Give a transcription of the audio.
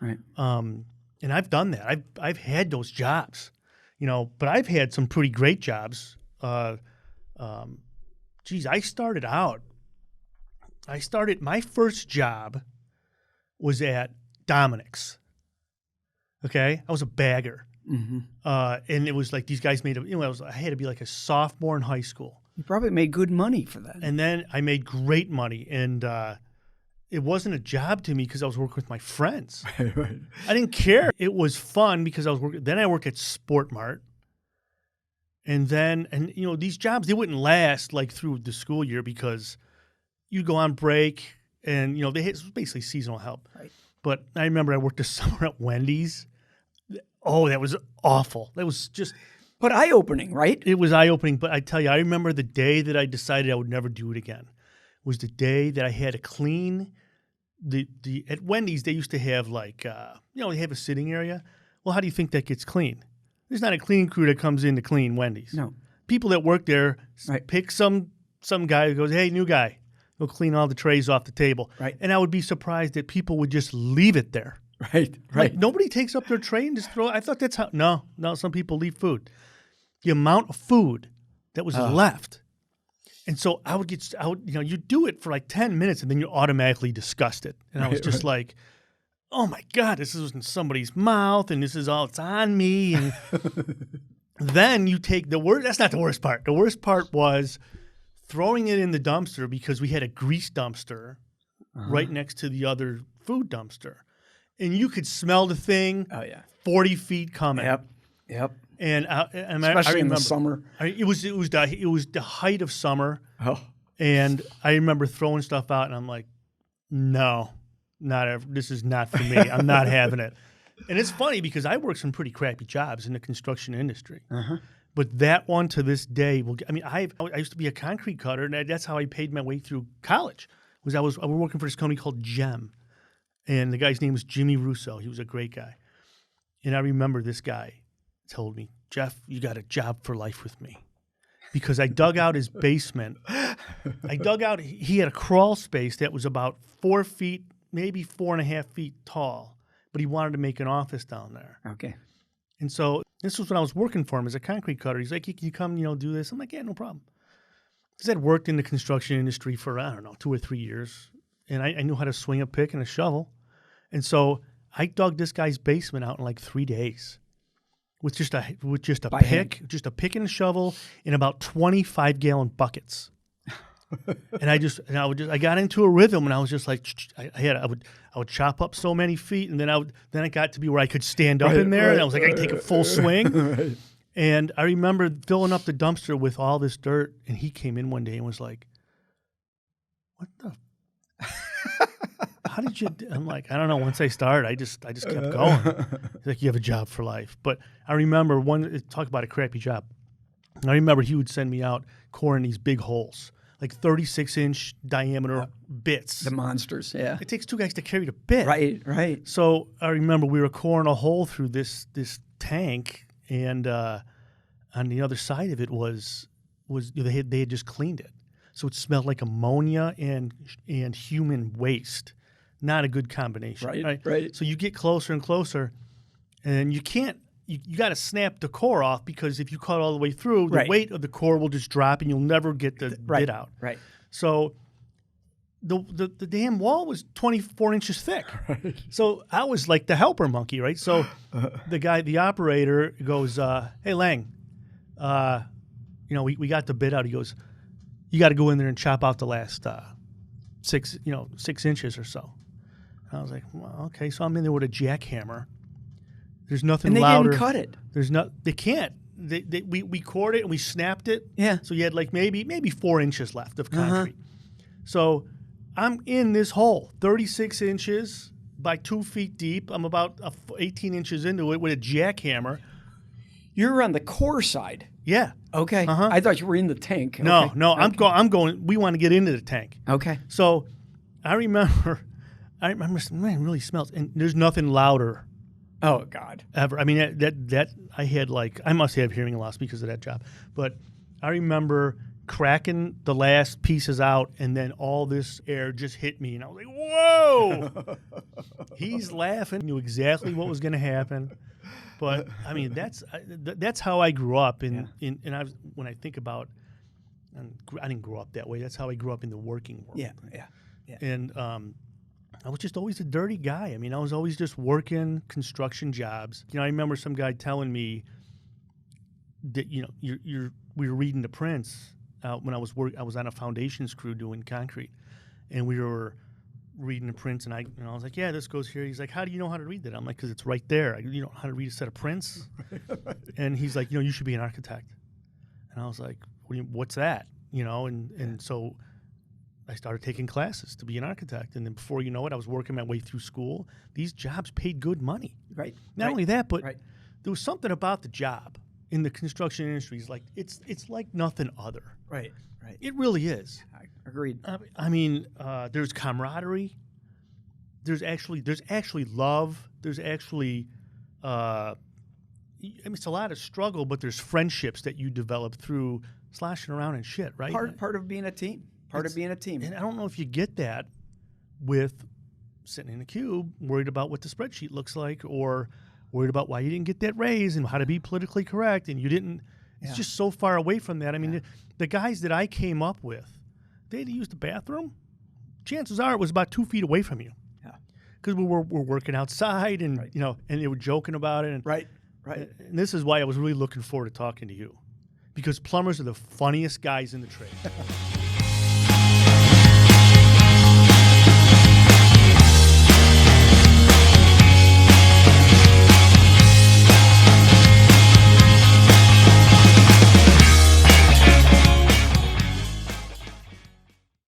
Right. And I've done that. I've had those jobs, but I've had some pretty great jobs. I started out. My first job was at Dominic's. Okay, I was a bagger, and it was like these guys made I had to be like a sophomore in high school. You probably made good money for that. And then I made great money, and it wasn't a job to me because I was working with my friends. Right. I didn't care. It was fun because I was working. Then I worked at Sport Mart. And these jobs, they wouldn't last like through the school year because you'd go on break and, it was basically seasonal help. Right. But I remember I worked this summer at Wendy's. Oh, that was awful. That was just... But eye-opening, right? It was eye-opening. But I tell you, I remember the day that I decided I would never do it again was the day that I had to clean at Wendy's, they used to have like, they have a sitting area. Well, how do you think that gets cleaned? There's not a cleaning crew that comes in to clean Wendy's. No. People that work there Right. pick some guy who goes, hey, new guy, go clean all the trays off the table. Right. And I would be surprised that people would just leave it there. Right. Like, nobody takes up their tray and just throw it. I thought that's how. No, some people leave food. The amount of food that was left. And so you do it for like 10 minutes and then you're automatically disgusted. And I was just like, oh my God, this is in somebody's mouth and it's on me. And then you take that's not the worst part. The worst part was throwing it in the dumpster because we had a grease dumpster right next to the other food dumpster. And you could smell the thing 40 feet coming. Yep. And especially in the summer. It was the height of summer. Oh. And I remember throwing stuff out and I'm like, no. This is not for me. I'm not having it. And it's funny because I worked some pretty crappy jobs in the construction industry. But that one to this day, I used to be a concrete cutter, and that's how I paid my way through college. I was working for this company called Gem, and the guy's name was Jimmy Russo. He was a great guy. And I remember this guy told me, Jeff, you got a job for life with me. Because I dug out his basement. He had a crawl space that was about 4 feet, maybe 4.5 feet tall, but he wanted to make an office down there. Okay. And so this was when I was working for him as a concrete cutter. He's like, can you come, do this? I'm like, yeah, no problem. Because I'd worked in the construction industry for, 2 or 3 years, and I knew how to swing a pick and a shovel. And so I dug this guy's basement out in like 3 days with just a pick and a shovel in about 25-gallon buckets. And I got into a rhythm, and I was just like, I would chop up so many feet, and then I got to be where I could stand up in there, and I was like, I could take a full swing. Right. And I remember filling up the dumpster with all this dirt, and he came in one day and was like, "What the? How did you?" I'm like, I don't know. Once I started, I just kept going. He's like, "You have a job for life." But I remember talk about a crappy job. I remember he would send me out coring these big holes, like 36-inch diameter bits. The monsters, yeah. It takes 2 guys to carry the bit. Right. So I remember we were coring a hole through this tank, and on the other side of it was they had just cleaned it, so it smelled like ammonia and human waste. Not a good combination. Right. So you get closer and closer, and you can't. You got to snap the core off, because if you cut all the way through, the weight of the core will just drop and you'll never get the bit out. Right. So the damn wall was 24 inches thick. Right. So I was like the helper monkey, right? So the operator goes, "Hey, Lang, we got the bit out." He goes, "You got to go in there and chop out the last 6 inches or so." And I was like, well, okay. So I'm in there with a jackhammer. There's nothing louder. And they didn't cut it. They can't. We cored it and we snapped it. Yeah. So you had like maybe 4 inches left of concrete. So I'm in this hole, 36 inches by 2 feet deep. I'm about 18 inches into it with a jackhammer. You're on the core side. Yeah. Okay. I thought you were in the tank. No, okay. I'm going. We want to get into the tank. Okay. So I remember, man, it really smells, and there's nothing louder. Oh God! Ever. I mean, that I had I must have hearing loss because of that job. But I remember cracking the last pieces out, and then all this air just hit me, and I was like, "Whoa!" He's laughing. Knew exactly what was going to happen, but I mean, that's how I grew up. And when I think about, I didn't grow up that way. That's how I grew up in the working world. Yeah. And I was just always a dirty guy. I mean, I was always just working construction jobs. I remember some guy telling me that we were reading the prints. When I was on a foundations crew doing concrete, and we were reading the prints, and I was like, "Yeah, this goes here." He's like, "How do you know how to read that?" I'm like, "Because it's right there. You know how to read a set of prints." And he's like, "You should be an architect." And I was like, "What's that?" And so I started taking classes to be an architect, and then before you know it, I was working my way through school. These jobs paid good money. Right. Not only that, but there was something about the job in the construction industry. It's like nothing other. Right. It really is. Agreed. I mean, there's camaraderie. There's actually love. There's actually, it's a lot of struggle, but there's friendships that you develop through sloshing around and shit, right? Part of being a team. And I don't know if you get that with sitting in a cube, worried about what the spreadsheet looks like, or worried about why you didn't get that raise and how to be politically correct, and you didn't. It's just so far away from that. I mean, the guys that I came up with, they had to use the bathroom. Chances are it was about 2 feet away from you. Yeah. Because we're working outside, and and they were joking about it. And, Right. And this is why I was really looking forward to talking to you, because plumbers are the funniest guys in the trade.